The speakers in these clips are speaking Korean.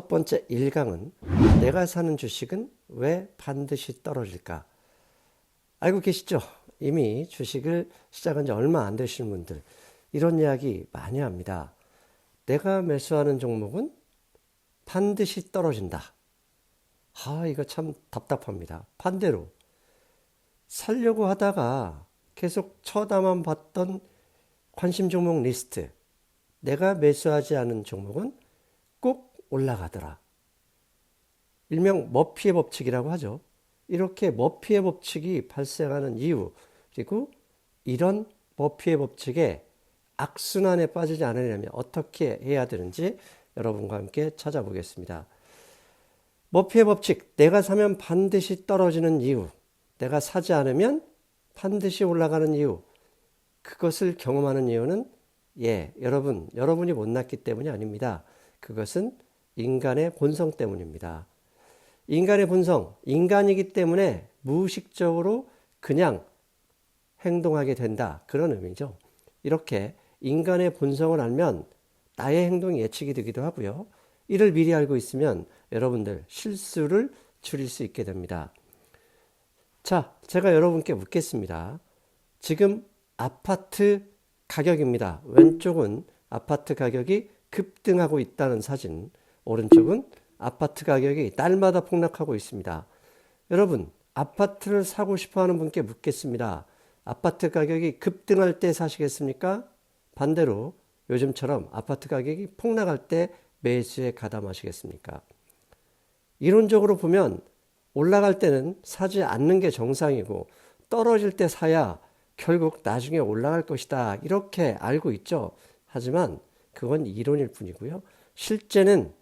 첫 번째 1강은 내가 사는 주식은 왜 반드시 떨어질까? 알고 계시죠? 이미 주식을 시작한 지 얼마 안 되신 분들 이런 이야기 많이 합니다. 내가 매수하는 종목은 반드시 떨어진다. 이거 참 답답합니다. 반대로 살려고 하다가 계속 쳐다만 봤던 관심 종목 리스트, 내가 매수하지 않은 종목은 꼭 올라가더라. 일명 머피의 법칙이라고 하죠. 이렇게 머피의 법칙이 발생하는 이유, 그리고 이런 머피의 법칙에 악순환에 빠지지 않으려면 어떻게 해야 되는지 여러분과 함께 찾아보겠습니다. 머피의 법칙, 내가 사면 반드시 떨어지는 이유, 내가 사지 않으면 반드시 올라가는 이유, 그것을 경험하는 이유는 여러분이 못났기 때문이 아닙니다. 그것은 인간의 본성 때문입니다. 인간의 본성, 인간이기 때문에 무의식적으로 그냥 행동하게 된다. 그런 의미죠. 이렇게 인간의 본성을 알면 나의 행동이 예측이 되기도 하고요. 이를 미리 알고 있으면 여러분들 실수를 줄일 수 있게 됩니다. 자, 제가 여러분께 묻겠습니다. 지금 아파트 가격입니다. 왼쪽은 아파트 가격이 급등하고 있다는 사진, 오른쪽은 아파트 가격이 날마다 폭락하고 있습니다. 여러분, 아파트를 사고 싶어 하는 분께 묻겠습니다. 아파트 가격이 급등할 때 사시겠습니까? 반대로 요즘처럼 아파트 가격이 폭락할 때 매수에 가담하시겠습니까? 이론적으로 보면 올라갈 때는 사지 않는 게 정상이고 떨어질 때 사야 결국 나중에 올라갈 것이다. 이렇게 알고 있죠. 하지만 그건 이론일 뿐이고요. 실제는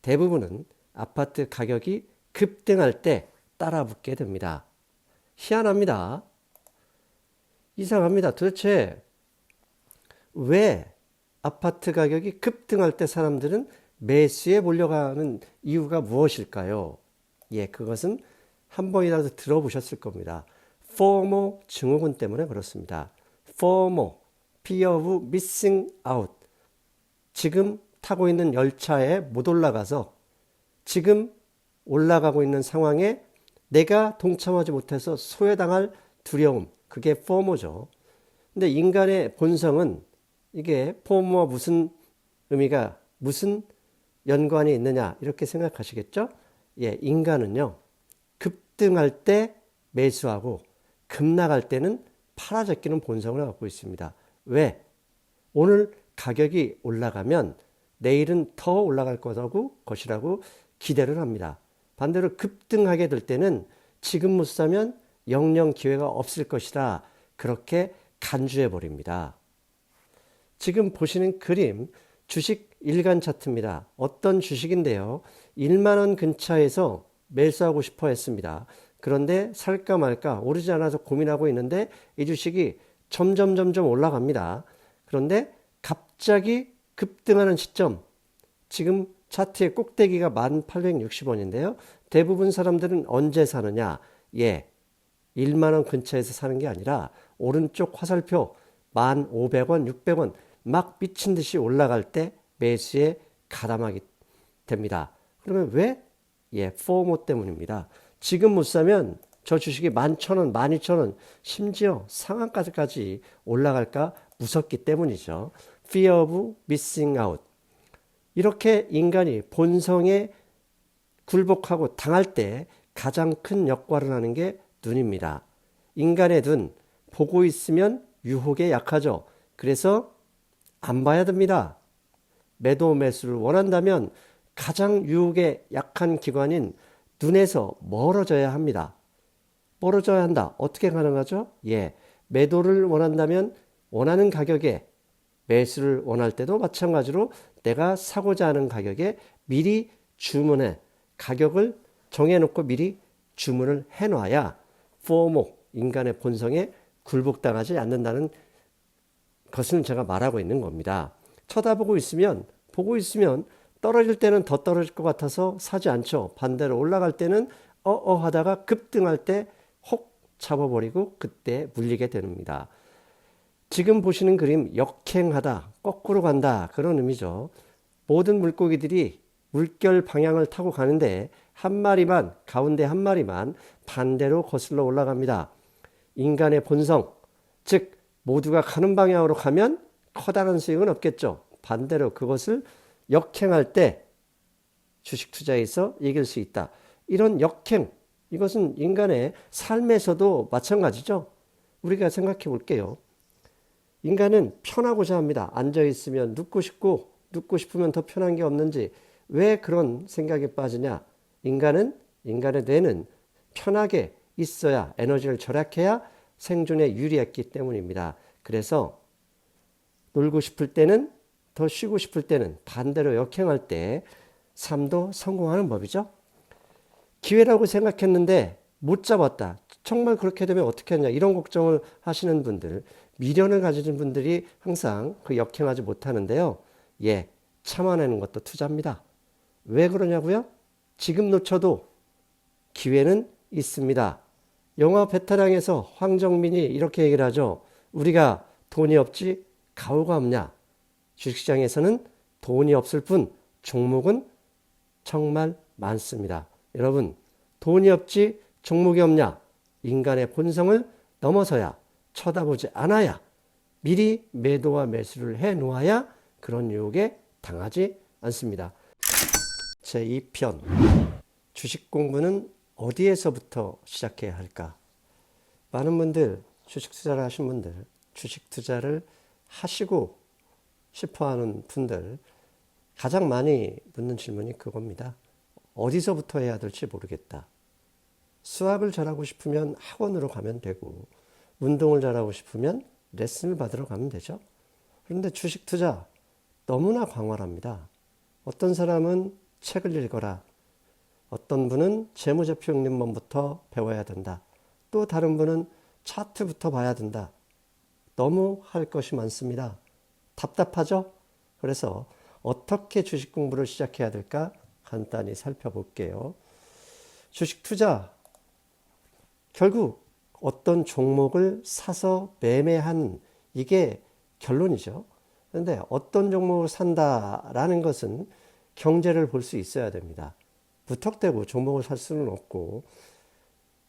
대부분은 아파트 가격이 급등할 때 따라 붙게 됩니다. 희한합니다. 이상합니다. 도대체 왜 아파트 가격이 급등할 때 사람들은 매수에 몰려가는 이유가 무엇일까요? 그것은 한 번이라도 들어보셨을 겁니다. FOMO 증후군 때문에 그렇습니다. FOMO, Fear of Missing Out. 지금 타고 있는 열차에 못 올라가서 지금 올라가고 있는 상황에 내가 동참하지 못해서 소외당할 두려움, 그게 FOMO죠. 근데 인간의 본성은 이게 FOMO와 무슨 의미가, 무슨 연관이 있느냐 이렇게 생각하시겠죠? 인간은요, 급등할 때 매수하고 급락할 때는 팔아제끼는 본성을 갖고 있습니다. 왜? 오늘 가격이 올라가면 내일은 더 올라갈 것이라고 기대를 합니다. 반대로 급등하게 될 때는 지금 못 사면 영영 기회가 없을 것이다. 그렇게 간주해 버립니다. 지금 보시는 그림, 주식 일간 차트입니다. 어떤 주식인데요. 1만 원 근처에서 매수하고 싶어 했습니다. 그런데 살까 말까 오르지 않아서 고민하고 있는데 이 주식이 점점 올라갑니다. 그런데 갑자기 급등하는 시점, 지금 차트의 꼭대기가 1860원인데요. 대부분 사람들은 언제 사느냐? 1만 원 근처에서 사는 게 아니라 오른쪽 화살표 1,500원, 600원 막 미친 듯이 올라갈 때 매수에 가담하게 됩니다. 그러면 왜? FOMO 때문입니다. 지금 못 사면 저 주식이 11,000원, 12,000원, 심지어 상한가까지 올라갈까 무섭기 때문이죠. Fear of Missing Out. 이렇게 인간이 본성에 굴복하고 당할 때 가장 큰 역할을 하는 게 눈입니다. 인간의 눈, 보고 있으면 유혹에 약하죠. 그래서 안 봐야 됩니다. 매도 매수를 원한다면 가장 유혹에 약한 기관인 눈에서 멀어져야 합니다. 멀어져야 한다. 어떻게 가능하죠? 매도를 원한다면 원하는 가격에, 매수를 원할 때도 마찬가지로 내가 사고자 하는 가격에 미리 주문해, 가격을 정해놓고 미리 주문을 해놔야 FOMO, 인간의 본성에 굴복당하지 않는다는 것을 제가 말하고 있는 겁니다. 쳐다보고 있으면, 보고 있으면 떨어질 때는 더 떨어질 것 같아서 사지 않죠. 반대로 올라갈 때는 하다가 급등할 때 혹 잡아버리고 그때 물리게 됩니다. 지금 보시는 그림 역행하다, 거꾸로 간다 그런 의미죠. 모든 물고기들이 물결 방향을 타고 가는데 한 마리만, 가운데 한 마리만 반대로 거슬러 올라갑니다. 인간의 본성, 즉 모두가 가는 방향으로 가면 커다란 수익은 없겠죠. 반대로 그것을 역행할 때 주식 투자에서 이길 수 있다. 이런 역행, 이것은 인간의 삶에서도 마찬가지죠. 우리가 생각해 볼게요. 인간은 편하고자 합니다. 앉아있으면 눕고 싶고 눕고 싶으면 더 편한 게 없는지 왜 그런 생각에 빠지냐. 인간의 뇌는 편하게 있어야, 에너지를 절약해야 생존에 유리했기 때문입니다. 그래서 놀고 싶을 때는, 더 쉬고 싶을 때는 반대로 역행할 때 삶도 성공하는 법이죠. 기회라고 생각했는데 못 잡았다. 정말 그렇게 되면 어떻게 하냐. 이런 걱정을 하시는 분들, 미련을 가지는 분들이 항상 그 역행하지 못하는데요. 예, 참아내는 것도 투자입니다. 왜 그러냐고요? 지금 놓쳐도 기회는 있습니다. 영화 베테랑에서 황정민이 이렇게 얘기를 하죠. 우리가 돈이 없지 가오가 없냐. 주식시장에서는 돈이 없을 뿐 종목은 정말 많습니다. 여러분, 돈이 없지 종목이 없냐. 인간의 본성을 넘어서야, 쳐다보지 않아야, 미리 매도와 매수를 해 놓아야 그런 유혹에 당하지 않습니다. 제2편, 주식 공부는 어디에서부터 시작해야 할까? 많은 분들, 주식 투자를 하신 분들, 주식 투자를 하시고 싶어하는 분들 가장 많이 묻는 질문이 그겁니다. 어디서부터 해야 될지 모르겠다. 수학을 잘하고 싶으면 학원으로 가면 되고, 운동을 잘하고 싶으면 레슨을 받으러 가면 되죠. 그런데 주식 투자 너무나 광활합니다. 어떤 사람은 책을 읽어라. 어떤 분은 재무제표용립론부터 배워야 된다. 또 다른 분은 차트부터 봐야 된다. 너무 할 것이 많습니다. 답답하죠? 그래서 어떻게 주식 공부를 시작해야 될까? 간단히 살펴볼게요. 주식 투자, 결국 어떤 종목을 사서 매매한 이게 결론이죠. 그런데 어떤 종목을 산다라는 것은 경제를 볼 수 있어야 됩니다. 무턱대고 종목을 살 수는 없고,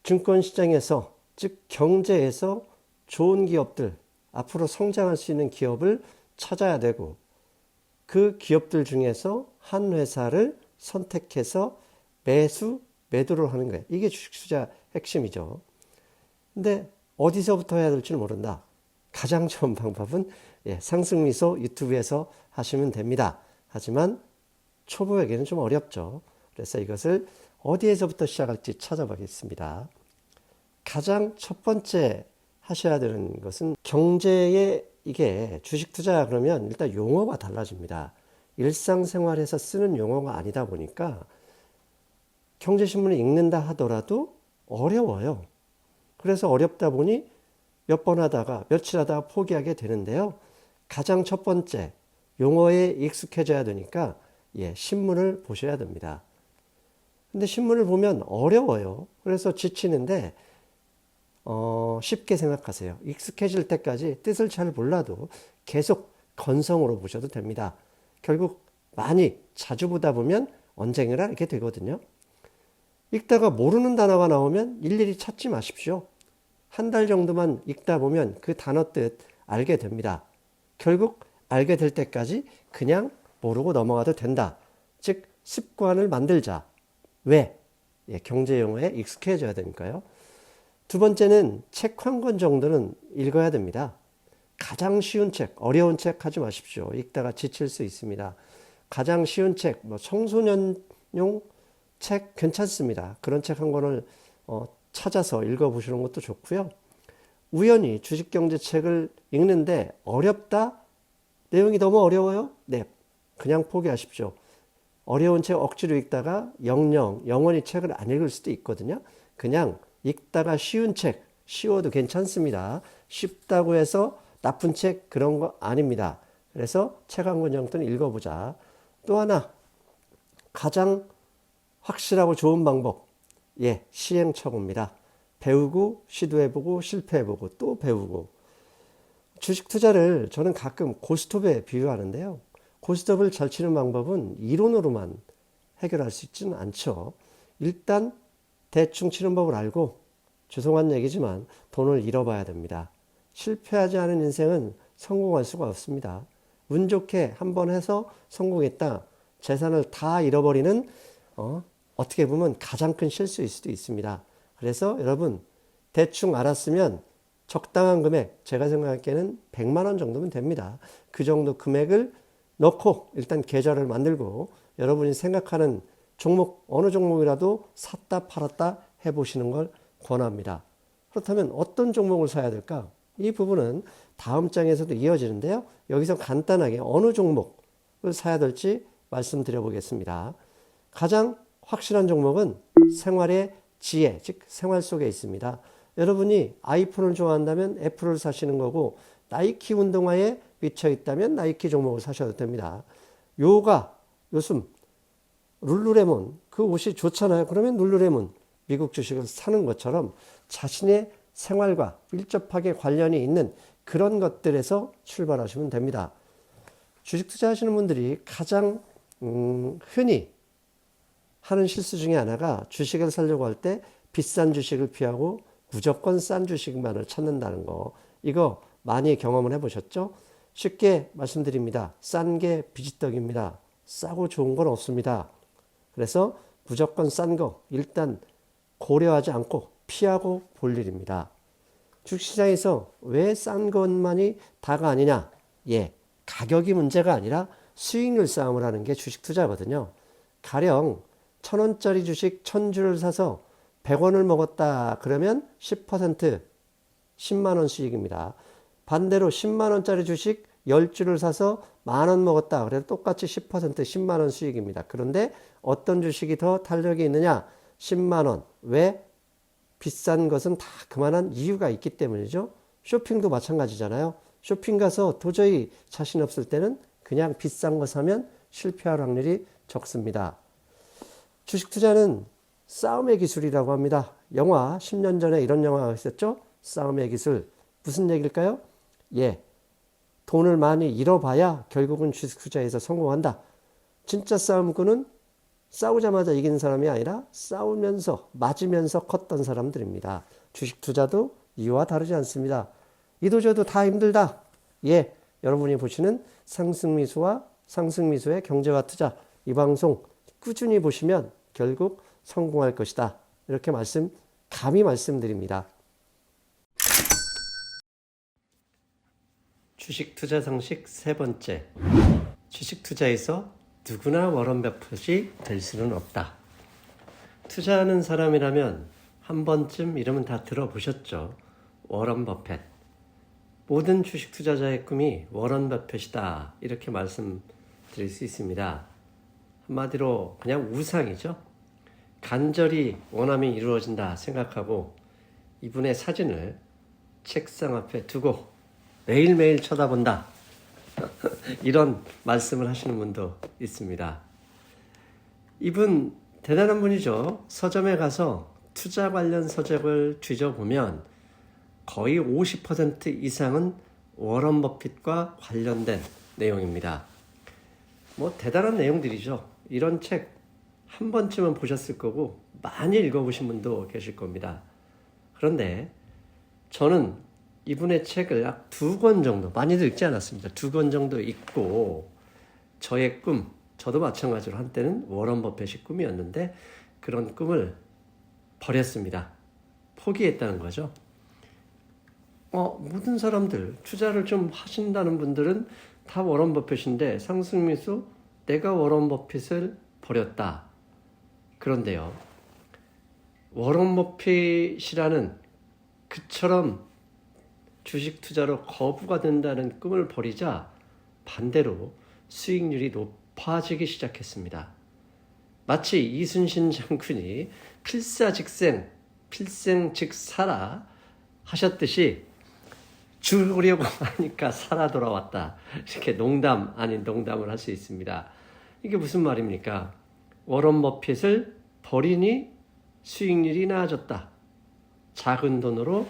증권시장에서, 즉 경제에서 좋은 기업들, 앞으로 성장할 수 있는 기업을 찾아야 되고, 그 기업들 중에서 한 회사를 선택해서 매도를 하는 거예요. 이게 주식 투자 핵심이죠. 근데 어디서부터 해야 될지 모른다. 가장 좋은 방법은 상승미소 유튜브에서 하시면 됩니다. 하지만 초보에게는 좀 어렵죠. 그래서 이것을 어디에서부터 시작할지 찾아보겠습니다. 가장 첫 번째 하셔야 되는 것은 경제에, 이게 주식 투자 그러면 일단 용어가 달라집니다. 일상생활에서 쓰는 용어가 아니다 보니까 경제신문을 읽는다 하더라도 어려워요. 그래서 어렵다 보니 몇 번 하다가 며칠 하다가 포기하게 되는데요. 가장 첫 번째 용어에 익숙해져야 되니까 신문을 보셔야 됩니다. 근데 신문을 보면 어려워요. 그래서 지치는데 쉽게 생각하세요. 익숙해질 때까지 뜻을 잘 몰라도 계속 건성으로 보셔도 됩니다. 결국 많이 자주 보다 보면 언젠가 이렇게 되거든요. 읽다가 모르는 단어가 나오면 일일이 찾지 마십시오. 한 달 정도만 읽다 보면 그 단어 뜻 알게 됩니다. 결국 알게 될 때까지 그냥 모르고 넘어가도 된다. 즉 습관을 만들자. 왜? 경제 용어에 익숙해져야 되니까요. 두 번째는 책 한 권 정도는 읽어야 됩니다. 가장 쉬운 책, 어려운 책 하지 마십시오. 읽다가 지칠 수 있습니다. 가장 쉬운 책, 청소년용 책 괜찮습니다. 그런 책 한 권을 찾아서 읽어보시는 것도 좋고요. 우연히 주식경제 책을 읽는데 어렵다? 내용이 너무 어려워요? 네, 그냥 포기하십시오. 어려운 책 억지로 읽다가 영원히 책을 안 읽을 수도 있거든요. 그냥 읽다가 쉬운 책, 쉬워도 괜찮습니다. 쉽다고 해서 나쁜 책 그런 거 아닙니다. 그래서 책 한 권 정도는 읽어보자. 또 하나, 가장 확실하고 좋은 방법, 시행착오입니다. 배우고 시도해보고 실패해보고 또 배우고. 주식 투자를 저는 가끔 고스톱에 비유하는데요. 고스톱을 잘 치는 방법은 이론으로만 해결할 수 있지는 않죠. 일단 대충 치는 법을 알고, 죄송한 얘기지만 돈을 잃어봐야 됩니다. 실패하지 않은 인생은 성공할 수가 없습니다. 운 좋게 한번 해서 성공했다. 재산을 다 잃어버리는 어떻게 보면 가장 큰 실수일 수도 있습니다. 그래서 여러분 대충 알았으면 적당한 금액, 제가 생각하기에는 100만 원 정도면 됩니다. 그 정도 금액을 넣고 일단 계좌를 만들고 여러분이 생각하는 종목, 어느 종목이라도 샀다 팔았다 해보시는 걸 권합니다. 그렇다면 어떤 종목을 사야 될까? 이 부분은 다음 장에서도 이어지는데요. 여기서 간단하게 어느 종목을 사야 될지 말씀드려 보겠습니다. 가장 확실한 종목은 생활의 지혜, 즉 생활 속에 있습니다. 여러분이 아이폰을 좋아한다면 애플을 사시는 거고, 나이키 운동화에 미쳐 있다면 나이키 종목을 사셔도 됩니다. 요가, 요즘 룰루레몬, 그 옷이 좋잖아요. 그러면 룰루레몬, 미국 주식을 사는 것처럼 자신의 생활과 밀접하게 관련이 있는 그런 것들에서 출발하시면 됩니다. 주식 투자하시는 분들이 가장 흔히 하는 실수 중에 하나가 주식을 사려고 할 때 비싼 주식을 피하고 무조건 싼 주식만을 찾는다는 거. 이거 많이 경험을 해보셨죠? 쉽게 말씀드립니다. 싼 게 비지떡입니다. 싸고 좋은 건 없습니다. 그래서 무조건 싼 거 일단 고려하지 않고 피하고 볼 일입니다. 주식시장에서 왜 싼 것만이 다가 아니냐? 가격이 문제가 아니라 수익률 싸움을 하는 게 주식 투자거든요. 가령 1,000원짜리 주식 1,000주를 사서 100원을 먹었다 그러면 10% 10만원 수익입니다. 반대로 10만원짜리 주식 10주를 사서 만원 먹었다 그래도 똑같이 10% 10만원 수익입니다. 그런데 어떤 주식이 더 탄력이 있느냐? 10만원. 왜? 비싼 것은 다 그만한 이유가 있기 때문이죠. 쇼핑도 마찬가지잖아요. 쇼핑 가서 도저히 자신 없을 때는 그냥 비싼 거 사면 실패할 확률이 적습니다. 주식 투자는 싸움의 기술이라고 합니다. 영화 10년 전에 이런 영화가 있었죠. 싸움의 기술. 무슨 얘기일까요? 돈을 많이 잃어봐야 결국은 주식 투자에서 성공한다. 진짜 싸움꾼은 싸우자마자 이기는 사람이 아니라 싸우면서 맞으면서 컸던 사람들입니다. 주식 투자도 이와 다르지 않습니다. 이도저도 다 힘들다. 여러분이 보시는 상승미수와 상승미수의 경제와 투자, 이 방송 꾸준히 보시면 결국 성공할 것이다. 이렇게 감히 말씀드립니다. 주식 투자 상식 세 번째. 주식 투자에서 누구나 워런 버핏이 될 수는 없다. 투자하는 사람이라면 한 번쯤 이름은 다 들어보셨죠. 워런 버핏. 모든 주식 투자자의 꿈이 워런 버핏이다. 이렇게 말씀드릴 수 있습니다. 한마디로 그냥 우상이죠. 간절히 원함이 이루어진다 생각하고 이분의 사진을 책상 앞에 두고 매일매일 쳐다본다. 이런 말씀을 하시는 분도 있습니다. 이분 대단한 분이죠. 서점에 가서 투자 관련 서적을 뒤져보면 거의 50% 이상은 워런 버핏과 관련된 내용입니다. 대단한 내용들이죠. 이런 책 한 번쯤은 보셨을 거고 많이 읽어보신 분도 계실 겁니다. 그런데 저는 이분의 책을 약 2권 정도, 많이도 읽지 않았습니다. 2권 정도 읽고 저의 꿈, 저도 마찬가지로 한때는 워런 버핏이 꿈이었는데 그런 꿈을 버렸습니다. 포기했다는 거죠. 모든 사람들, 투자를 좀 하신다는 분들은 다 워런 버핏인데 상승미수 내가 워런 버핏을 버렸다. 그런데요, 워런 버핏이라는 그처럼 주식 투자로 거부가 된다는 꿈을 버리자 반대로 수익률이 높아지기 시작했습니다. 마치 이순신 장군이 필사직생, 필생즉사라 하셨듯이 죽으려고 하니까 살아 돌아왔다. 이렇게 농담 아닌 농담을 할 수 있습니다. 이게 무슨 말입니까? 워런 버핏을 버리니 수익률이 나아졌다. 작은 돈으로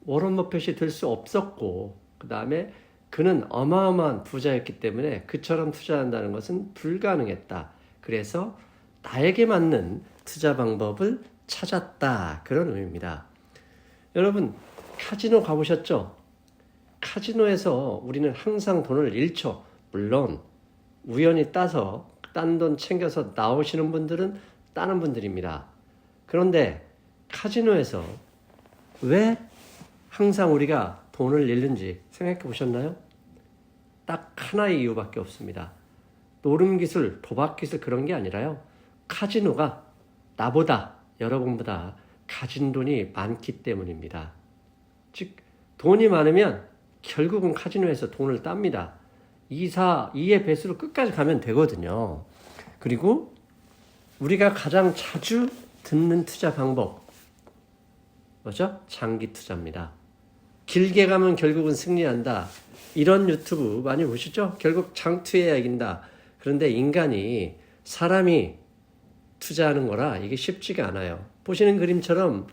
워런 버핏이 될 수 없었고, 그 다음에 그는 어마어마한 부자였기 때문에 그처럼 투자한다는 것은 불가능했다. 그래서 나에게 맞는 투자 방법을 찾았다. 그런 의미입니다. 여러분, 카지노 가보셨죠? 카지노에서 우리는 항상 돈을 잃죠. 물론 우연히 따서 딴 돈 챙겨서 나오시는 분들은 따는 분들입니다. 그런데 카지노에서 왜 항상 우리가 돈을 잃는지 생각해 보셨나요? 딱 하나의 이유밖에 없습니다. 노름기술, 도박기술 그런 게 아니라요. 카지노가 나보다, 여러분보다 가진 돈이 많기 때문입니다. 즉, 돈이 많으면 결국은 카지노에서 돈을 땁니다. 2의 배수로 끝까지 가면 되거든요. 그리고 우리가 가장 자주 듣는 투자 방법, 뭐죠? 장기 투자입니다. 길게 가면 결국은 승리한다. 이런 유튜브 많이 보시죠? 결국 장투해야 이긴다. 그런데 인간이, 사람이 투자하는 거라 이게 쉽지가 않아요. 보시는 그림처럼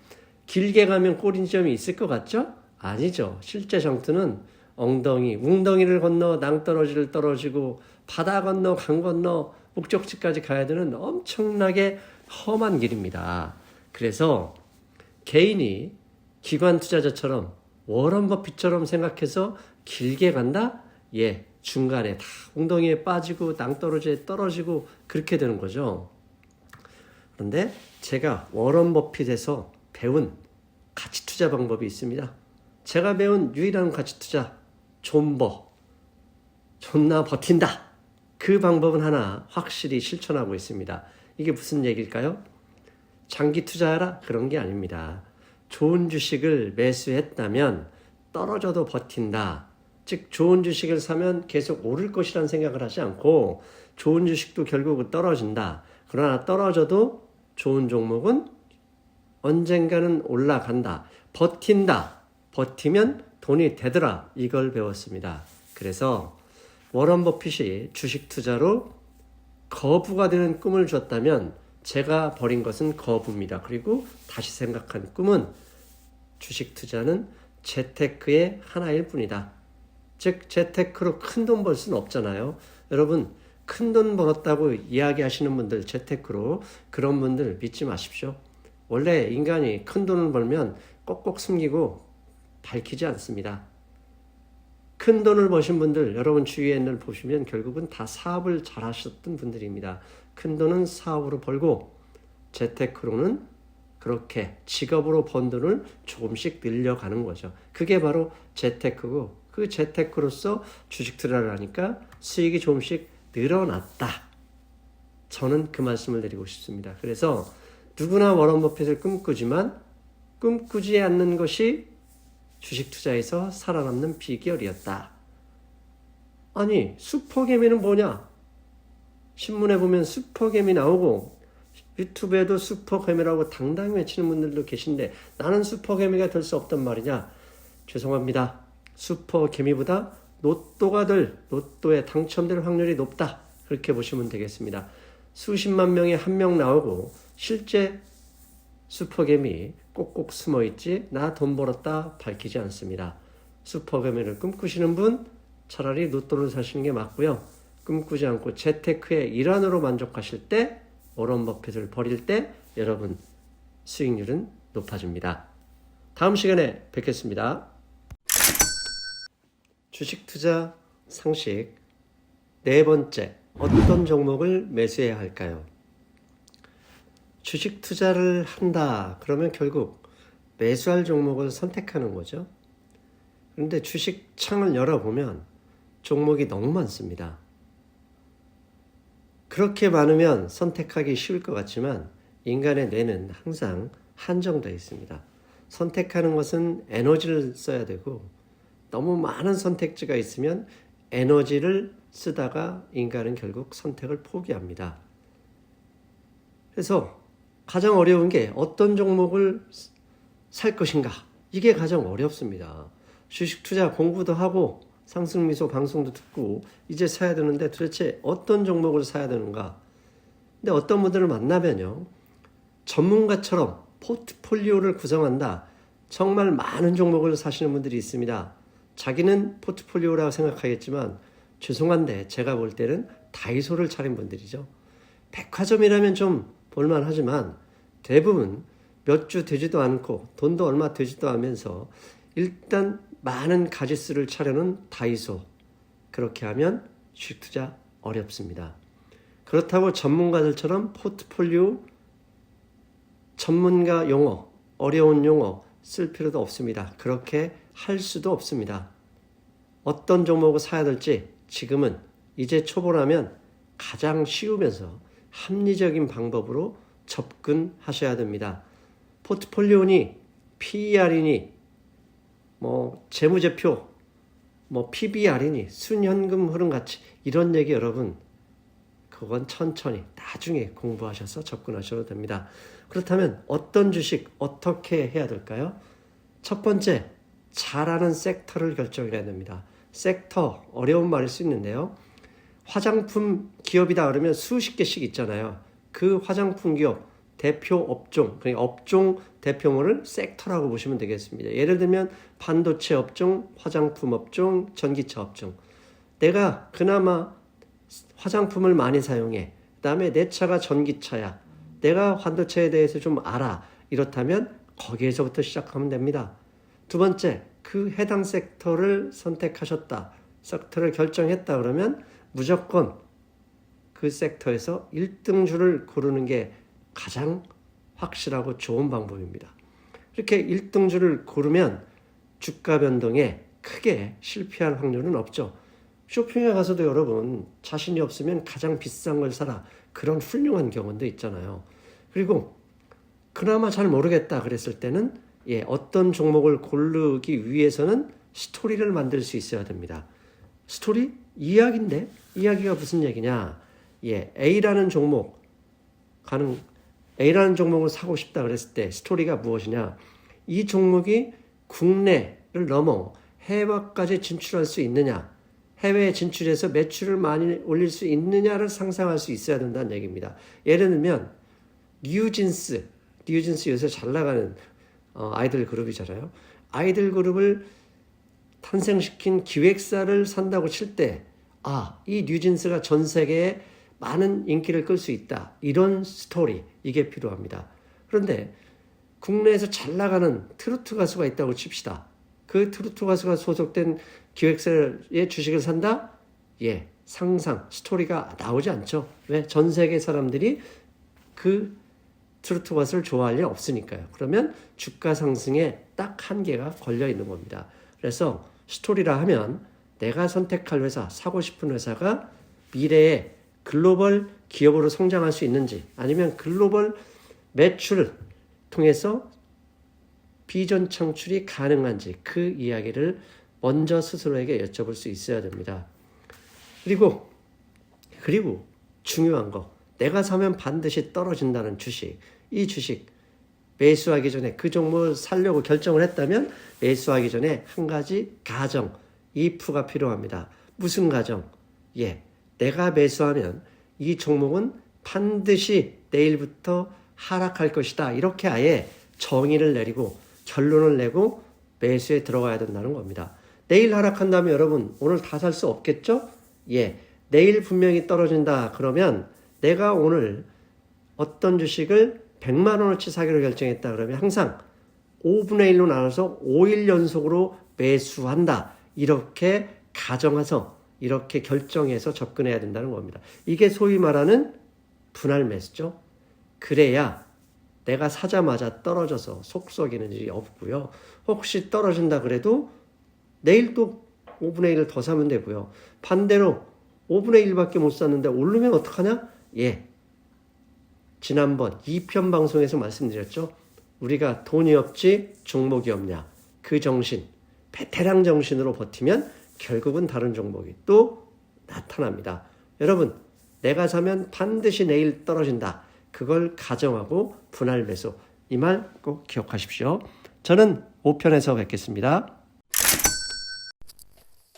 길게 가면 꼬린점이 있을 것 같죠? 아니죠. 실제 장투는 웅덩이를 건너 낭떠러지를 떨어지고 바다 건너 강 건너 목적지까지 가야 되는 엄청나게 험한 길입니다. 그래서 개인이 기관 투자자처럼 워런 버핏처럼 생각해서 길게 간다? 예, 중간에 다 웅덩이에 빠지고 낭떠러지에 떨어지고 그렇게 되는 거죠. 그런데 제가 워런 버핏에서 배운 가치 투자 방법이 있습니다. 제가 배운 유일한 가치 투자, 존나 버틴다. 그 방법은 하나 확실히 실천하고 있습니다. 이게 무슨 얘기일까요? 장기 투자하라? 그런 게 아닙니다. 좋은 주식을 매수했다면 떨어져도 버틴다. 즉 좋은 주식을 사면 계속 오를 것이라는 생각을 하지 않고 좋은 주식도 결국은 떨어진다. 그러나 떨어져도 좋은 종목은 언젠가는 올라간다. 버틴다. 버티면 돈이 되더라. 이걸 배웠습니다. 그래서 워런 버핏이 주식 투자로 거부가 되는 꿈을 줬다면 제가 버린 것은 거부입니다. 그리고 다시 생각한 꿈은 주식 투자는 재테크의 하나일 뿐이다. 즉 재테크로 큰 돈 벌 수는 없잖아요. 여러분 큰 돈 벌었다고 이야기하시는 분들 재테크로 그런 분들 믿지 마십시오. 원래 인간이 큰 돈을 벌면 꼭꼭 숨기고 밝히지 않습니다. 큰 돈을 버신 분들 여러분 주위에 있는 보시면 결국은 다 사업을 잘 하셨던 분들입니다. 큰 돈은 사업으로 벌고 재테크로는 그렇게 직업으로 번 돈을 조금씩 늘려가는 거죠. 그게 바로 재테크고 그 재테크로서 주식 투자를 하니까 수익이 조금씩 늘어났다. 저는 그 말씀을 드리고 싶습니다. 그래서 누구나 워런 버핏을 꿈꾸지만 꿈꾸지 않는 것이 주식 투자에서 살아남는 비결이었다. 아니 슈퍼개미는 뭐냐? 신문에 보면 슈퍼개미 나오고 유튜브에도 슈퍼개미라고 당당히 외치는 분들도 계신데 나는 슈퍼개미가 될 수 없단 말이냐? 죄송합니다. 슈퍼개미보다 로또에 당첨될 확률이 높다. 그렇게 보시면 되겠습니다. 수십만 명에 한 명 나오고 실제 슈퍼개미 꼭꼭 숨어있지 나 돈 벌었다 밝히지 않습니다. 슈퍼개미를 꿈꾸시는 분 차라리 로또를 사시는 게 맞고요. 꿈꾸지 않고 재테크의 일환으로 만족하실 때 워런 버핏을 버릴 때 여러분 수익률은 높아집니다. 다음 시간에 뵙겠습니다. 주식 투자 상식 네 번째, 어떤 종목을 매수해야 할까요? 주식 투자를 한다 그러면 결국 매수할 종목을 선택하는 거죠. 그런데 주식 창을 열어보면 종목이 너무 많습니다. 그렇게 많으면 선택하기 쉬울 것 같지만 인간의 뇌는 항상 한정되어 있습니다. 선택하는 것은 에너지를 써야 되고 너무 많은 선택지가 있으면 에너지를 쓰다가 인간은 결국 선택을 포기합니다. 그래서 가장 어려운 게 어떤 종목을 살 것인가? 이게 가장 어렵습니다. 주식 투자 공부도 하고 상승미소 방송도 듣고 이제 사야 되는데 도대체 어떤 종목을 사야 되는가? 근데 어떤 분들을 만나면요. 전문가처럼 포트폴리오를 구성한다. 정말 많은 종목을 사시는 분들이 있습니다. 자기는 포트폴리오라고 생각하겠지만 죄송한데 제가 볼 때는 다이소를 차린 분들이죠. 백화점이라면 좀 볼만하지만 대부분 몇 주 되지도 않고 돈도 얼마 되지도 않으면서 일단 많은 가짓수를 차려는 다이소, 그렇게 하면 주식 투자 어렵습니다. 그렇다고 전문가들처럼 포트폴리오 전문가 용어, 어려운 용어 쓸 필요도 없습니다. 그렇게 할 수도 없습니다. 어떤 종목을 사야 될지 지금은 이제 초보라면 가장 쉬우면서 합리적인 방법으로 접근하셔야 됩니다. 포트폴리오니 PER이니 재무제표 PBR이니 순현금 흐름 가치 이런 얘기 여러분 그건 천천히 나중에 공부하셔서 접근하셔도 됩니다. 그렇다면 어떤 주식 어떻게 해야 될까요? 첫 번째, 잘하는 섹터를 결정해야 됩니다. sek터 어려운 말일 수 있는데요. 화장품 기업이다 그러면 수십 개씩 있잖아요. 그 화장품 기업 대표 업종, 그러니까 업종 대표물을 섹터라고 보시면 되겠습니다. 예를 들면 반도체 업종, 화장품 업종, 전기차 업종. 내가 그나마 화장품을 많이 사용해. 그 다음에 내 차가 전기차야. 내가 반도체에 대해서 좀 알아. 이렇다면 거기에서부터 시작하면 됩니다. 두 번째, 그 해당 섹터를 선택하셨다. 섹터를 결정했다 그러면 무조건 그 섹터에서 1등주를 고르는 게 가장 확실하고 좋은 방법입니다. 이렇게 1등주를 고르면 주가 변동에 크게 실패할 확률은 없죠. 쇼핑에 가서도 여러분 자신이 없으면 가장 비싼 걸 사라. 그런 훌륭한 경험도 있잖아요. 그리고 그나마 잘 모르겠다 그랬을 때는 어떤 종목을 고르기 위해서는 스토리를 만들 수 있어야 됩니다. 스토리? 이야기인데 이야기가 무슨 얘기냐? A라는 종목을 사고 싶다 그랬을 때 스토리가 무엇이냐? 이 종목이 국내를 넘어 해외까지 진출할 수 있느냐? 해외에 진출해서 매출을 많이 올릴 수 있느냐를 상상할 수 있어야 된다는 얘기입니다. 예를 들면 뉴진스 요새 잘 나가는 아이들 그룹이잖아요. 아이들 그룹을 탄생시킨 기획사를 산다고 칠 때 이 뉴진스가 전 세계에 많은 인기를 끌 수 있다. 이런 스토리, 이게 필요합니다. 그런데 국내에서 잘 나가는 트로트 가수가 있다고 칩시다. 그 트로트 가수가 소속된 기획사의 주식을 산다? 상상, 스토리가 나오지 않죠. 왜? 전 세계 사람들이 그 트로트 가수를 좋아할 리 없으니까요. 그러면 주가 상승에 딱 한계가 걸려 있는 겁니다. 그래서 스토리라 하면 내가 선택할 회사, 사고 싶은 회사가 미래에 글로벌 기업으로 성장할 수 있는지 아니면 글로벌 매출을 통해서 비전 창출이 가능한지 그 이야기를 먼저 스스로에게 여쭤볼 수 있어야 됩니다. 그리고 중요한 거, 내가 사면 반드시 떨어진다는 주식. 이 주식 매수하기 전에 그 종목을 사려고 결정을 했다면 매수하기 전에 한 가지 가정, if가 필요합니다. 무슨 가정? 내가 매수하면 이 종목은 반드시 내일부터 하락할 것이다. 이렇게 아예 정의를 내리고 결론을 내고 매수에 들어가야 된다는 겁니다. 내일 하락한다면 여러분 오늘 다 살 수 없겠죠? 내일 분명히 떨어진다. 그러면 내가 오늘 어떤 주식을 100만 원어치 사기로 결정했다. 그러면 항상 5분의 1로 나눠서 5일 연속으로 매수한다. 이렇게 가정해서 이렇게 결정해서 접근해야 된다는 겁니다. 이게 소위 말하는 분할 매수죠. 그래야 내가 사자마자 떨어져서 속 썩이는 일이 없고요. 혹시 떨어진다 그래도 내일 또 5분의 1을 더 사면 되고요. 반대로 5분의 1밖에 못 샀는데 오르면 어떡하냐? 지난번 2편 방송에서 말씀드렸죠. 우리가 돈이 없지 종목이 없냐. 그 정신, 베테랑 정신으로 버티면 결국은 다른 종목이 또 나타납니다. 여러분, 내가 사면 반드시 내일 떨어진다. 그걸 가정하고 분할 매수. 이 말 꼭 기억하십시오. 저는 5편에서 뵙겠습니다.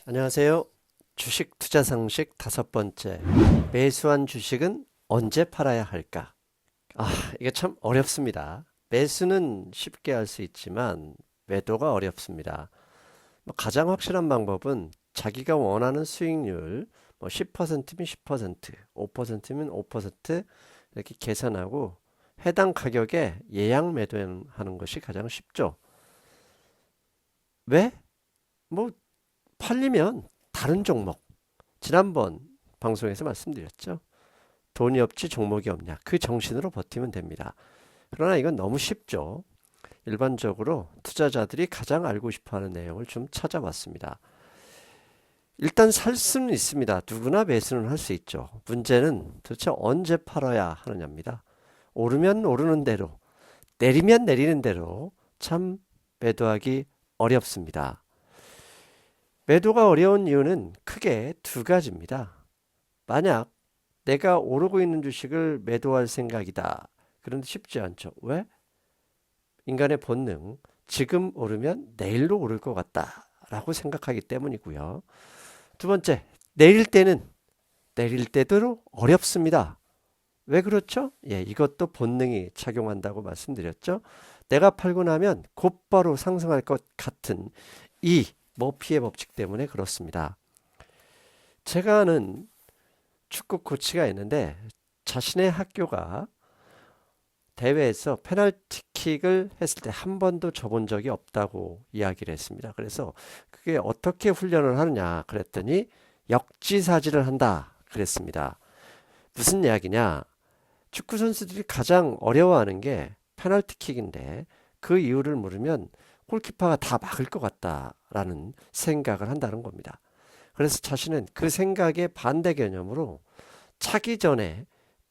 안녕하세요. 주식 투자 상식 5번째. 매수한 주식은 언제 팔아야 할까? 이게 참 어렵습니다. 매수는 쉽게 할 수 있지만 매도가 어렵습니다. 가장 확실한 방법은 자기가 원하는 수익률, 뭐 10%면 10%, 5%면 5% 이렇게 계산하고 해당 가격에 예약 매도하는 것이 가장 쉽죠. 왜? 뭐 팔리면 다른 종목, 지난번 방송에서 말씀드렸죠. 돈이 없지 종목이 없냐. 그 정신으로 버티면 됩니다. 그러나 이건 너무 쉽죠. 일반적으로 투자자들이 가장 알고 싶어하는 내용을 좀 찾아봤습니다. 일단 살 수는 있습니다. 누구나 매수는 할 수 있죠. 문제는 도대체 언제 팔아야 하느냐입니다. 오르면 오르는 대로, 내리면 내리는 대로 참 매도하기 어렵습니다. 매도가 어려운 이유는 크게 두 가지입니다. 만약 내가 오르고 있는 주식을 매도할 생각이다. 그런데 쉽지 않죠. 왜? 인간의 본능, 지금 오르면 내일로 오를 것 같다 라고 생각하기 때문이고요. 두 번째, 내릴 때도 어렵습니다. 왜 그렇죠? 예, 이것도 본능이 작용한다고 말씀드렸죠. 내가 팔고 나면 곧바로 상승할 것 같은 이 머피의 법칙 때문에 그렇습니다. 제가 아는 축구 코치가 있는데 자신의 학교가 대회에서 페널티킥을 했을 때 한 번도 져본 적이 없다고 이야기를 했습니다. 그래서 그게 어떻게 훈련을 하느냐 그랬더니 역지사지를 한다 그랬습니다. 무슨 이야기냐? 축구 선수들이 가장 어려워하는 게 페널티킥인데 그 이유를 물으면 골키퍼가 다 막을 것 같다라는 생각을 한다는 겁니다. 그래서 자신은 그 생각의 반대 개념으로 차기 전에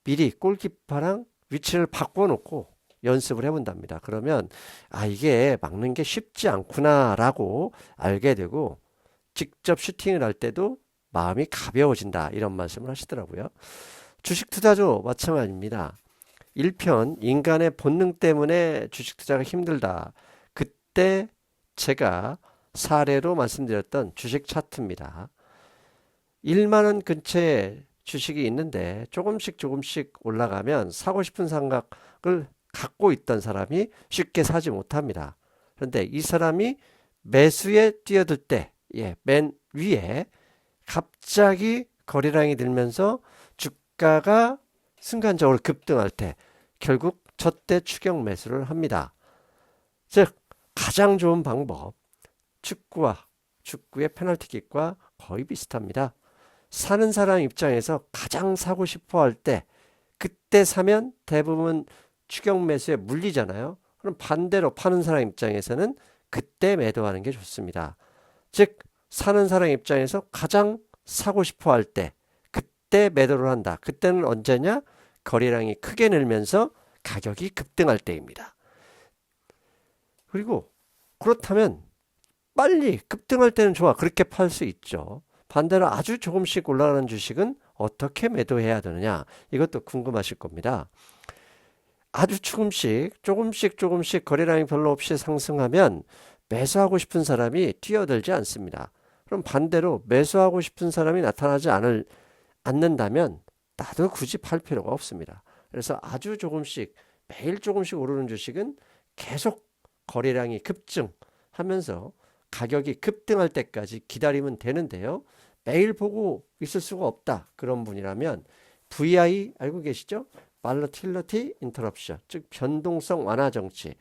미리 골키퍼랑 위치를 바꿔놓고 연습을 해본답니다. 그러면 아 이게 막는 게 쉽지 않구나라고 알게 되고 직접 슈팅을 할 때도 마음이 가벼워진다 이런 말씀을 하시더라고요. 주식 투자도 마찬가지입니다. 1편 인간의 본능 때문에 주식 투자가 힘들다. 그때 제가 사례로 말씀드렸던 주식 차트입니다. 1만 원 근처에 주식이 있는데 조금씩 올라가면 사고 싶은 생각을 갖고 있던 사람이 쉽게 사지 못합니다. 그런데 이 사람이 매수에 뛰어들 때, 예, 맨 위에 갑자기 거래량이 들면서 주가가 순간적으로 급등할 때 결국 저때 추격 매수를 합니다. 즉 가장 좋은 방법, 축구의 페널티킥과 거의 비슷합니다. 사는 사람 입장에서 가장 사고 싶어 할 때 그때 사면 대부분 추격 매수에 물리잖아요. 그럼 반대로 파는 사람 입장에서는 그때 매도하는 게 좋습니다. 즉 사는 사람 입장에서 가장 사고 싶어 할 때 그때 매도를 한다. 그때는 언제냐? 거래량이 크게 늘면서 가격이 급등할 때입니다. 그리고 그렇다면 빨리 급등할 때는 좋아. 그렇게 팔 수 있죠. 반대로 아주 조금씩 올라가는 주식은 어떻게 매도해야 되느냐? 이것도 궁금하실 겁니다. 아주 조금씩 거래량이 별로 없이 상승하면 매수하고 싶은 사람이 뛰어들지 않습니다. 그럼 반대로 매수하고 싶은 사람이 나타나지 않는다면 나도 굳이 팔 필요가 없습니다. 그래서 아주 조금씩 매일 조금씩 오르는 주식은 계속 거래량이 급증하면서 가격이 급등할 때까지 기다리면 되는데요. 매일 보고 있을 수가 없다. 그런 분이라면 VI 알고 계시죠? Volatility Interruption, 즉 변동성 완화 정치.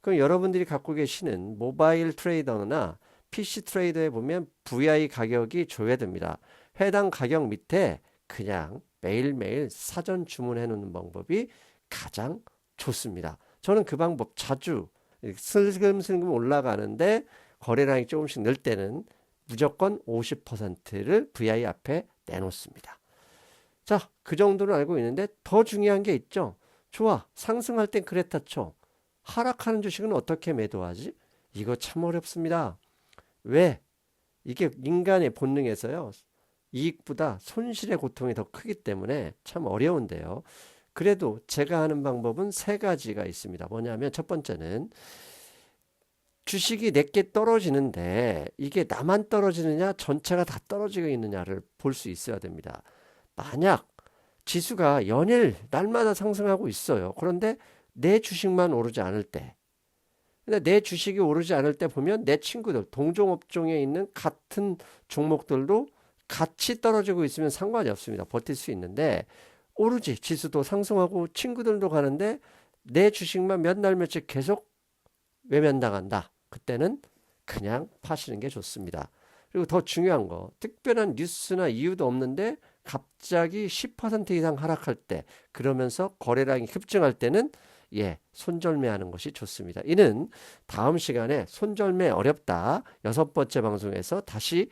그럼 여러분들이 갖고 계시는 모바일 트레이더나 PC 트레이더에 보면 VI 가격이 조회됩니다. 해당 가격 밑에 그냥 매일매일 사전 주문해 놓는 방법이 가장 좋습니다. 저는 그 방법 자주 슬금슬금 올라가는데 거래량이 조금씩 늘 때는 무조건 50%를 VI 앞에 내놓습니다. 자, 그 정도는 알고 있는데 더 중요한 게 있죠. 좋아, 상승할 땐 그랬다 쳐. 하락하는 주식은 어떻게 매도하지? 이거 참 어렵습니다. 왜? 이게 인간의 본능에서요. 이익보다 손실의 고통이 더 크기 때문에 참 어려운데요. 그래도 제가 하는 방법은 세 가지가 있습니다. 뭐냐면 첫 번째는 주식이 내게 떨어지는데 이게 나만 떨어지느냐 전체가 다 떨어지고 있느냐를 볼 수 있어야 됩니다. 만약 지수가 연일 날마다 상승하고 있어요. 그런데 내 주식만 오르지 않을 때, 근데 내 주식이 오르지 않을 때 보면 내 친구들 동종업종에 있는 같은 종목들도 같이 떨어지고 있으면 상관이 없습니다. 버틸 수 있는데 오르지. 지수도 상승하고 친구들도 가는데 내 주식만 몇 날 며칠 계속 외면당한다. 그때는 그냥 파시는 게 좋습니다. 그리고 더 중요한 거, 특별한 뉴스나 이유도 없는데 갑자기 10% 이상 하락할 때, 그러면서 거래량이 급증할 때는 손절매하는 것이 좋습니다. 이는 다음 시간에 손절매 어렵다 6번째 방송에서 다시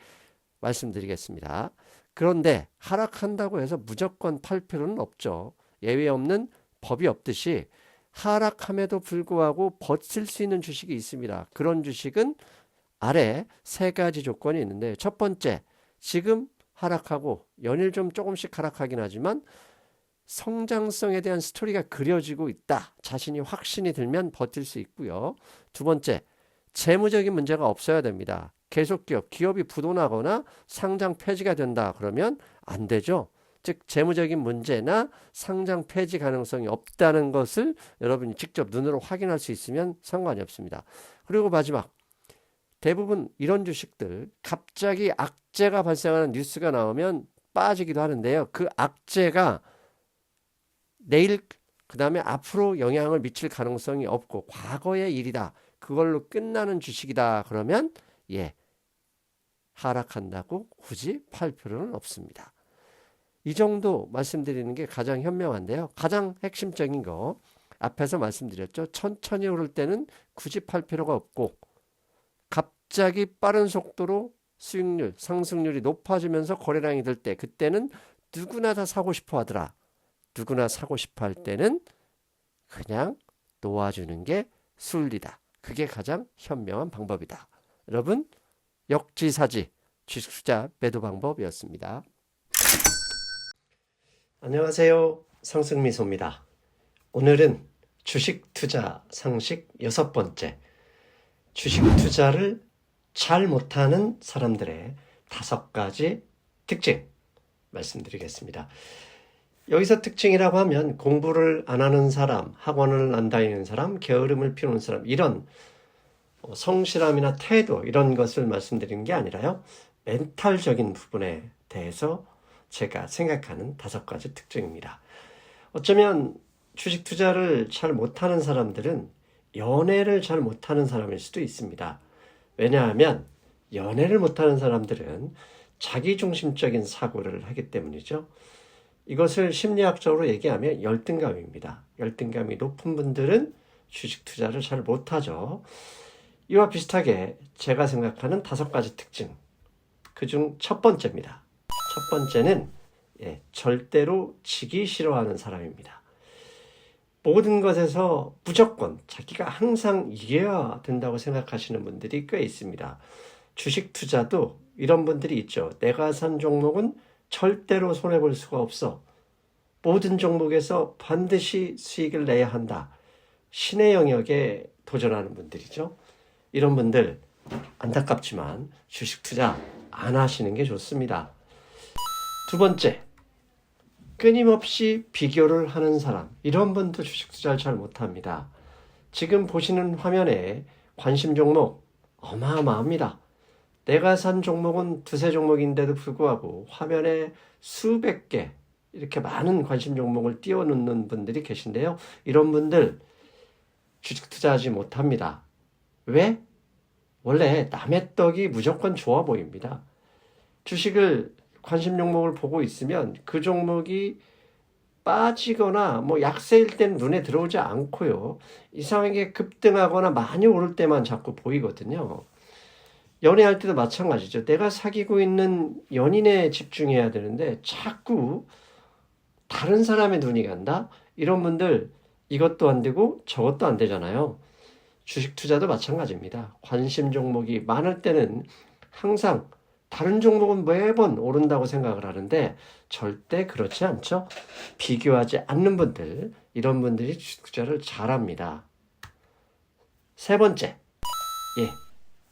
말씀드리겠습니다. 그런데 하락한다고 해서 무조건 팔 필요는 없죠. 예외 없는 법이 없듯이 하락함에도 불구하고 버틸 수 있는 주식이 있습니다. 그런 주식은 아래 3가지 조건이 있는데, 첫 번째, 지금 하락하고 연일 좀 조금씩 하락하긴 하지만 성장성에 대한 스토리가 그려지고 있다. 자신이 확신이 들면 버틸 수 있고요. 두 번째, 재무적인 문제가 없어야 됩니다. 계속 기업이 부도나거나 상장 폐지가 된다 그러면 안 되죠. 즉 재무적인 문제나 상장 폐지 가능성이 없다는 것을 여러분이 직접 눈으로 확인할 수 있으면 상관이 없습니다. 그리고 마지막, 대부분 이런 주식들 갑자기 악재가 발생하는 뉴스가 나오면 빠지기도 하는데요. 그 악재가 내일 그 다음에 앞으로 영향을 미칠 가능성이 없고 과거의 일이다. 그걸로 끝나는 주식이다. 그러면 하락한다고 굳이 팔 필요는 없습니다. 이 정도 말씀드리는 게 가장 현명한데요. 가장 핵심적인 거 앞에서 말씀드렸죠. 천천히 오를 때는 굳이 팔 필요가 없고 갑자기 빠른 속도로 수익률, 상승률이 높아지면서 거래량이 들 때, 그때는 누구나 다 사고 싶어 하더라. 누구나 사고 싶어 할 때는 그냥 놓아주는 게 순리다. 그게 가장 현명한 방법이다. 여러분, 역지사지 주식 투자 매도 방법이었습니다. 안녕하세요. 성승미소입니다. 오늘은 주식 투자 상식 6번째, 주식 투자를 잘 못하는 사람들의 5가지 특징 말씀드리겠습니다. 여기서 특징이라고 하면 공부를 안 하는 사람, 학원을 안 다니는 사람, 게으름을 피우는 사람, 이런 성실함이나 태도, 이런 것을 말씀드리는 게 아니라요, 멘탈적인 부분에 대해서 제가 생각하는 5가지 특징입니다. 어쩌면 주식 투자를 잘 못하는 사람들은 연애를 잘 못하는 사람일 수도 있습니다. 왜냐하면 연애를 못하는 사람들은 자기중심적인 사고를 하기 때문이죠. 이것을 심리학적으로 얘기하면 열등감입니다. 열등감이 높은 분들은 주식 투자를 잘 못하죠. 이와 비슷하게 제가 생각하는 5가지 특징, 그중 첫 번째입니다. 첫 번째는 절대로 지기 싫어하는 사람입니다. 모든 것에서 무조건 자기가 항상 이겨야 된다고 생각하시는 분들이 꽤 있습니다. 주식 투자도 이런 분들이 있죠. 내가 산 종목은 절대로 손해볼 수가 없어. 모든 종목에서 반드시 수익을 내야 한다. 신의 영역에 도전하는 분들이죠. 이런 분들 안타깝지만 주식 투자 안 하시는 게 좋습니다. 두 번째, 끊임없이 비교를 하는 사람, 이런 분도 주식 투자를 잘 못합니다. 지금 보시는 화면에 관심 종목 어마어마합니다. 내가 산 종목은 2-3종목인데도 불구하고 화면에 수백 개 이렇게 많은 관심 종목을 띄워놓는 분들이 계신데요. 이런 분들 주식 투자하지 못합니다. 왜? 원래 남의 떡이 무조건 좋아 보입니다. 주식을 관심 종목을 보고 있으면 그 종목이 빠지거나 약세일 때는 눈에 들어오지 않고요. 이상하게 급등하거나 많이 오를 때만 자꾸 보이거든요. 연애할 때도 마찬가지죠. 내가 사귀고 있는 연인에 집중해야 되는데 자꾸 다른 사람의 눈이 간다? 이런 분들 이것도 안 되고 저것도 안 되잖아요. 주식 투자도 마찬가지입니다. 관심 종목이 많을 때는 항상 다른 종목은 매번 오른다고 생각을 하는데 절대 그렇지 않죠. 비교하지 않는 분들, 이런 분들이 주식 투자를 잘합니다. 세 번째,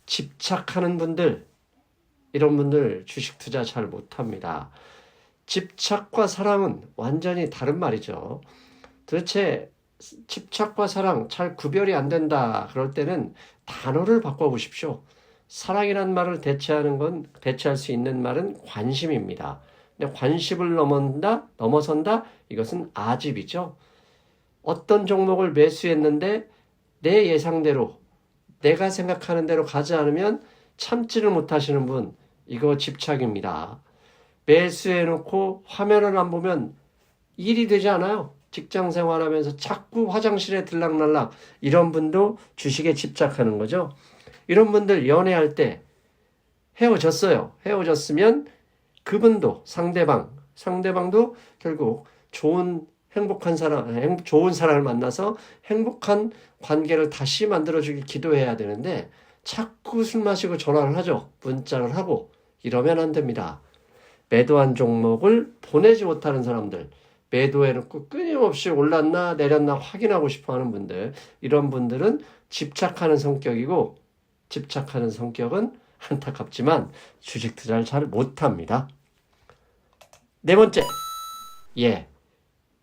집착하는 분들, 이런 분들 주식 투자 잘 못합니다. 집착과 사랑은 완전히 다른 말이죠. 도대체 집착과 사랑 잘 구별이 안 된다 그럴 때는 단어를 바꿔보십시오. 사랑이란 말을 대체할 수 있는 말은 관심입니다. 근데 관심을 넘어선다? 이것은 아집이죠. 어떤 종목을 매수했는데 내 예상대로, 내가 생각하는 대로 가지 않으면 참지를 못하시는 분, 이거 집착입니다. 매수해놓고 화면을 안 보면 일이 되지 않아요. 직장 생활하면서 자꾸 화장실에 들락날락, 이런 분도 주식에 집착하는 거죠. 이런 분들 연애할 때 헤어졌어요. 헤어졌으면 그분도 상대방도 결국 행복한 좋은 사람을 만나서 행복한 관계를 다시 만들어주길 기도해야 되는데 자꾸 술 마시고 전화를 하죠. 문자를 하고 이러면 안 됩니다. 매도한 종목을 보내지 못하는 사람들, 매도해놓고 끊임없이 올랐나 내렸나 확인하고 싶어하는 분들, 이런 분들은 집착하는 성격이고 집착하는 성격은 안타깝지만 주식 투자를 잘 못합니다. 네 번째,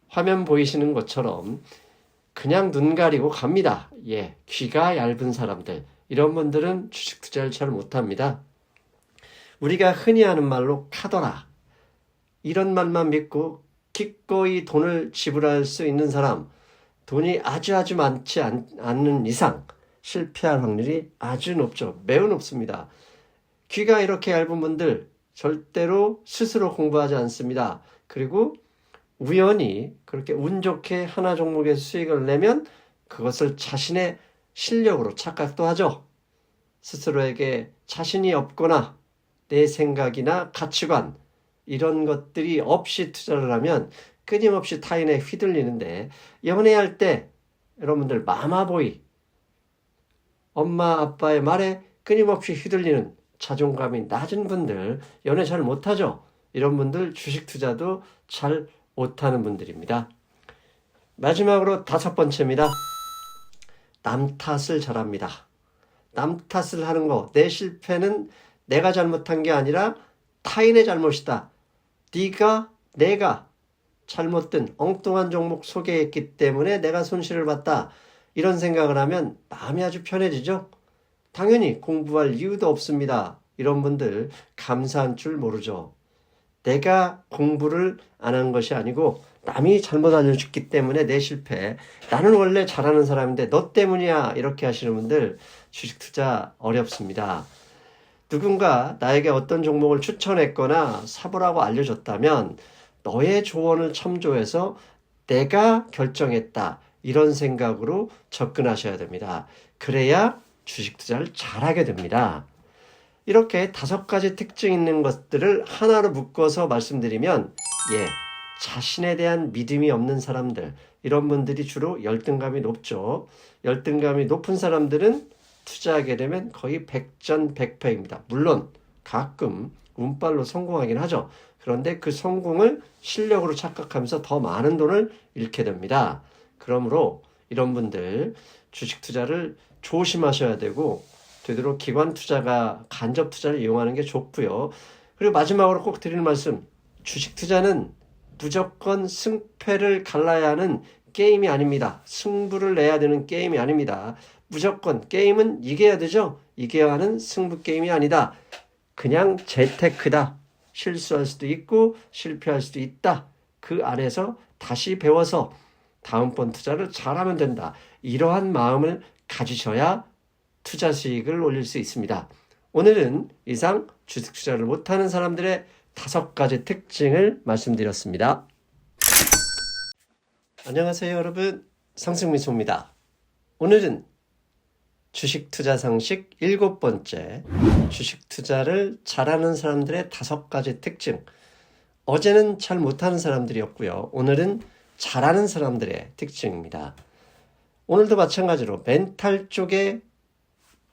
화면 보이시는 것처럼 그냥 눈 가리고 갑니다. 귀가 얇은 사람들, 이런 분들은 주식 투자를 잘 못합니다. 우리가 흔히 하는 말로 카더라, 이런 말만 믿고 기꺼이 돈을 지불할 수 있는 사람, 돈이 아주 많지 않는 이상 실패할 확률이 아주 높죠. 매우 높습니다. 귀가 이렇게 얇은 분들 절대로 스스로 공부하지 않습니다. 그리고 우연히 그렇게 운 좋게 하나 종목에서 수익을 내면 그것을 자신의 실력으로 착각도 하죠. 스스로에게 자신이 없거나 내 생각이나 가치관, 이런 것들이 없이 투자를 하면 끊임없이 타인에 휘둘리는데, 연애할 때 여러분들 마마보이, 엄마 아빠의 말에 끊임없이 휘둘리는 자존감이 낮은 분들, 연애 잘 못하죠. 이런 분들 주식 투자도 잘 못하는 분들입니다. 마지막으로 5번째입니다. 남 탓을 잘합니다. 남 탓을 하는 거, 내 실패는 내가 잘못한 게 아니라 타인의 잘못이다. 내가 잘못된 엉뚱한 종목 소개했기 때문에 내가 손실을 봤다. 이런 생각을 하면 마음이 아주 편해지죠. 당연히 공부할 이유도 없습니다. 이런 분들 감사한 줄 모르죠. 내가 공부를 안 한 것이 아니고 남이 잘못 알려줬기 때문에 내 실패, 나는 원래 잘하는 사람인데 너 때문이야, 이렇게 하시는 분들 주식 투자 어렵습니다. 누군가 나에게 어떤 종목을 추천했거나 사보라고 알려줬다면 너의 조언을 첨조해서 내가 결정했다, 이런 생각으로 접근하셔야 됩니다. 그래야 주식 투자를 잘하게 됩니다. 이렇게 5가지 특징 있는 것들을 하나로 묶어서 말씀드리면, 자신에 대한 믿음이 없는 사람들, 이런 분들이 주로 열등감이 높죠. 열등감이 높은 사람들은 투자하게 되면 거의 백전백패입니다. 물론 가끔 운빨로 성공하긴 하죠. 그런데 그 성공을 실력으로 착각하면서 더 많은 돈을 잃게 됩니다. 그러므로 이런 분들 주식 투자를 조심하셔야 되고, 되도록 기관 투자가 간접 투자를 이용하는 게 좋고요. 그리고 마지막으로 꼭 드리는 말씀, 주식 투자는 무조건 승패를 갈라야 하는 게임이 아닙니다. 승부를 내야 되는 게임이 아닙니다. 무조건 게임은 이겨야 되죠. 이겨야 하는 승부 게임이 아니다. 그냥 재테크다. 실수할 수도 있고 실패할 수도 있다. 그 안에서 다시 배워서 다음번 투자를 잘하면 된다. 이러한 마음을 가지셔야 투자 수익을 올릴 수 있습니다. 오늘은 이상 주식 투자를 못하는 사람들의 5가지 특징을 말씀드렸습니다. 안녕하세요 여러분, 상승미소입니다. 오늘은 주식 투자 상식 7번째, 주식 투자를 잘하는 사람들의 5가지 특징. 어제는 잘 못하는 사람들이었고요. 오늘은 잘하는 사람들의 특징입니다. 오늘도 마찬가지로 멘탈 쪽에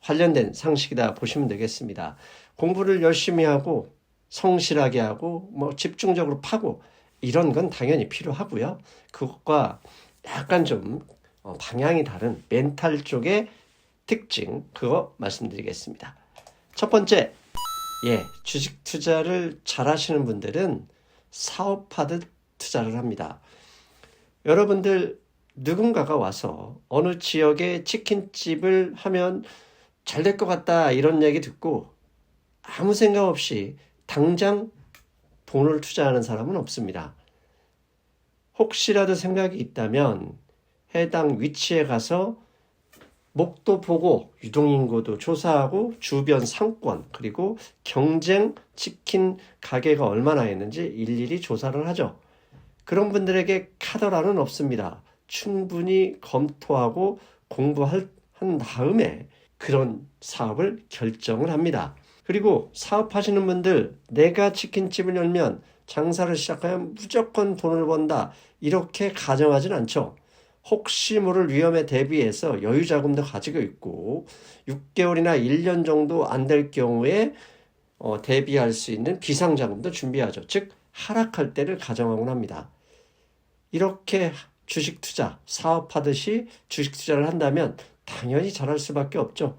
관련된 상식이다 보시면 되겠습니다. 공부를 열심히 하고 성실하게 하고 집중적으로 파고, 이런 건 당연히 필요하고요. 그것과 약간 좀 방향이 다른 멘탈 쪽의 특징, 그거 말씀드리겠습니다. 첫 번째, 주식 투자를 잘 하시는 분들은 사업하듯 투자를 합니다. 여러분들 누군가가 와서 어느 지역에 치킨집을 하면 잘 될 것 같다 이런 얘기 듣고 아무 생각 없이 당장 돈을 투자하는 사람은 없습니다. 혹시라도 생각이 있다면 해당 위치에 가서 목도 보고 유동인구도 조사하고 주변 상권 그리고 경쟁 치킨 가게가 얼마나 있는지 일일이 조사를 하죠. 그런 분들에게 카더라는 없습니다. 충분히 검토하고 공부한 다음에 그런 사업을 결정을 합니다. 그리고 사업하시는 분들 내가 치킨집을 열면 장사를 시작하면 무조건 돈을 번다 이렇게 가정하진 않죠. 혹시 모를 위험에 대비해서 여유 자금도 가지고 있고 6개월이나 1년 정도 안 될 경우에 대비할 수 있는 비상 자금도 준비하죠. 즉 하락할 때를 가정하곤 합니다. 이렇게 주식 투자, 사업하듯이 주식 투자를 한다면 당연히 잘할 수밖에 없죠.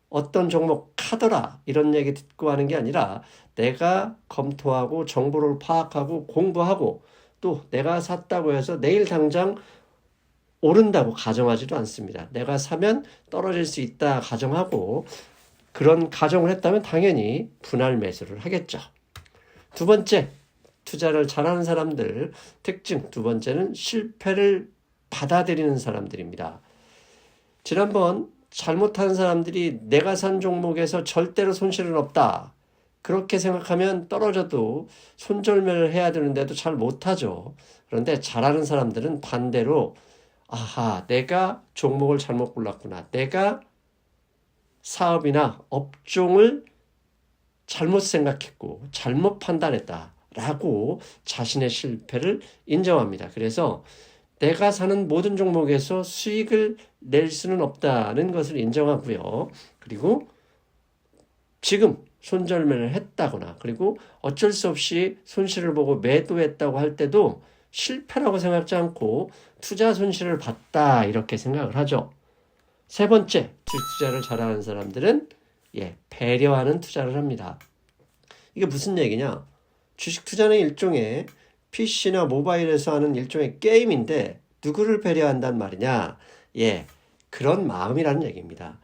어떤 종목 카더라 이런 얘기 듣고 하는 게 아니라 내가 검토하고 정보를 파악하고 공부하고 또 내가 샀다고 해서 내일 당장 오른다고 가정하지도 않습니다. 내가 사면 떨어질 수 있다 가정하고 그런 가정을 했다면 당연히 분할 매수를 하겠죠. 두 번째, 투자를 잘하는 사람들 특징 두 번째는 실패를 받아들이는 사람들입니다. 지난번 잘못하는 사람들이 내가 산 종목에서 절대로 손실은 없다. 그렇게 생각하면 떨어져도 손절매를 해야 되는데도 잘 못하죠. 그런데 잘하는 사람들은 반대로 아하, 내가 종목을 잘못 골랐구나. 내가 사업이나 업종을 잘못 생각했고 잘못 판단했다. 라고 자신의 실패를 인정합니다. 그래서 내가 사는 모든 종목에서 수익을 낼 수는 없다는 것을 인정하고요. 그리고 지금 손절매를 했다거나 그리고 어쩔 수 없이 손실을 보고 매도했다고 할 때도 실패라고 생각하지 않고 투자 손실을 봤다 이렇게 생각을 하죠. 세 번째, 주식 투자를 잘하는 사람들은 배려하는 투자를 합니다. 이게 무슨 얘기냐? 주식 투자는 일종의 PC나 모바일에서 하는 일종의 게임인데 누구를 배려한단 말이냐? 그런 마음이라는 얘기입니다.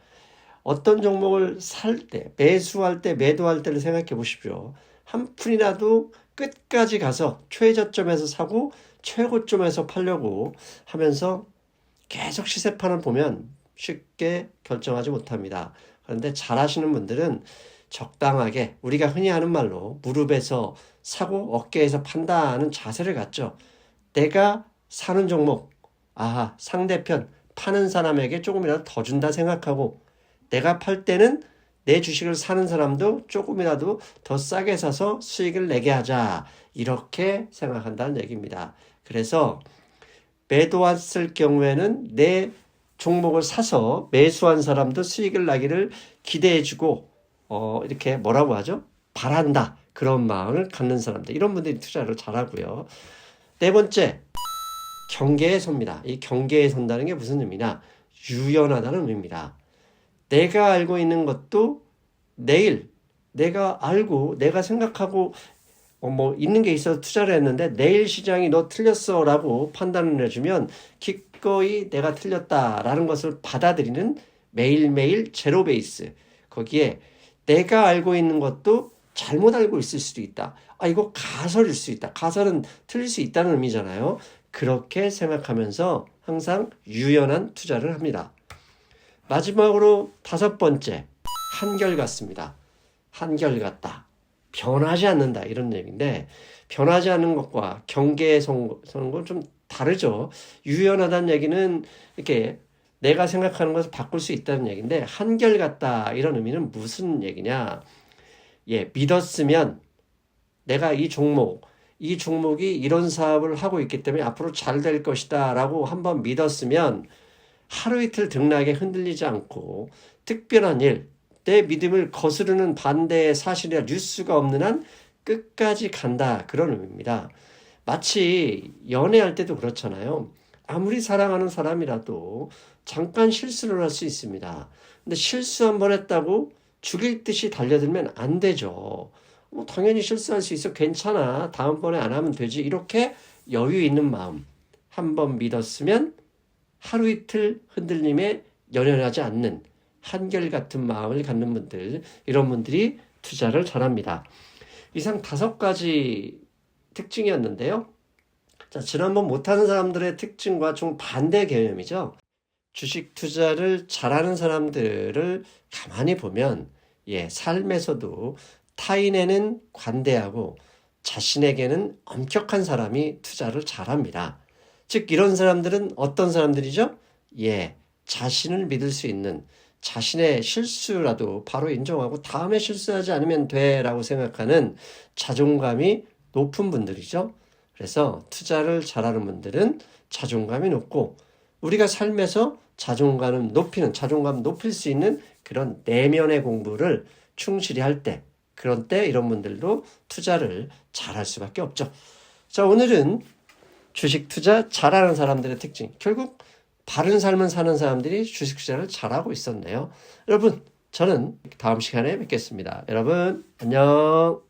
어떤 종목을 살 때, 매수할 때, 매도할 때를 생각해 보십시오. 한 푼이라도 끝까지 가서 최저점에서 사고 최고점에서 팔려고 하면서 계속 시세판을 보면 쉽게 결정하지 못합니다. 그런데 잘하시는 분들은 적당하게 우리가 흔히 하는 말로 무릎에서 사고 어깨에서 판다는 자세를 갖죠. 내가 사는 종목, 상대편 파는 사람에게 조금이라도 더 준다 생각하고 내가 팔 때는 내 주식을 사는 사람도 조금이라도 더 싸게 사서 수익을 내게 하자 이렇게 생각한다는 얘기입니다. 그래서 매도했을 경우에는 내 종목을 사서 매수한 사람도 수익을 나기를 기대해주고 이렇게 뭐라고 하죠? 바란다. 그런 마음을 갖는 사람들. 이런 분들이 투자를 잘하고요. 네 번째, 경계에 섭니다. 이 경계에 선다는 게 무슨 의미냐? 유연하다는 의미입니다. 내가 알고 있는 것도 내일 내가 알고 내가 생각하고 있는 게 있어서 투자를 했는데 내일 시장이 너 틀렸어 라고 판단을 해주면 기꺼이 내가 틀렸다라는 것을 받아들이는 매일매일 제로 베이스. 거기에 내가 알고 있는 것도 잘못 알고 있을 수도 있다. 이거 가설일 수 있다. 가설은 틀릴 수 있다는 의미잖아요. 그렇게 생각하면서 항상 유연한 투자를 합니다. 마지막으로 다섯 번째, 한결같습니다. 한결같다. 변하지 않는다. 이런 얘기인데 변하지 않는 것과 경계에 서는 건 좀 다르죠. 유연하다는 얘기는 이렇게 내가 생각하는 것을 바꿀 수 있다는 얘기인데 한결같다. 이런 의미는 무슨 얘기냐. 믿었으면 내가 이 종목이 이런 사업을 하고 있기 때문에 앞으로 잘 될 것이다 라고 한번 믿었으면 하루 이틀 등락에 흔들리지 않고 특별한 일, 내 믿음을 거스르는 반대의 사실이나 뉴스가 없는 한 끝까지 간다. 그런 의미입니다. 마치 연애할 때도 그렇잖아요. 아무리 사랑하는 사람이라도 잠깐 실수를 할 수 있습니다. 근데 실수 한 번 했다고 죽일 듯이 달려들면 안 되죠. 당연히 실수할 수 있어. 괜찮아. 다음번에 안 하면 되지. 이렇게 여유 있는 마음. 한 번 믿었으면 하루 이틀 흔들림에 연연하지 않는 한결같은 마음을 갖는 분들, 이런 분들이 투자를 잘합니다. 이상 5가지 특징이었는데요. 자, 지난번 못하는 사람들의 특징과 좀 반대 개념이죠. 주식 투자를 잘하는 사람들을 가만히 보면, 삶에서도 타인에는 관대하고 자신에게는 엄격한 사람이 투자를 잘합니다. 즉, 이런 사람들은 어떤 사람들이죠? 자신을 믿을 수 있는, 자신의 실수라도 바로 인정하고 다음에 실수하지 않으면 돼라고 생각하는 자존감이 높은 분들이죠. 그래서 투자를 잘하는 분들은 자존감이 높고, 우리가 삶에서 자존감 높일 수 있는 그런 내면의 공부를 충실히 할 때, 그런 때 이런 분들도 투자를 잘할 수밖에 없죠. 자, 오늘은 주식 투자 잘하는 사람들의 특징, 결국 바른 삶을 사는 사람들이 주식 투자를 잘하고 있었네요. 여러분, 저는 다음 시간에 뵙겠습니다. 여러분, 안녕.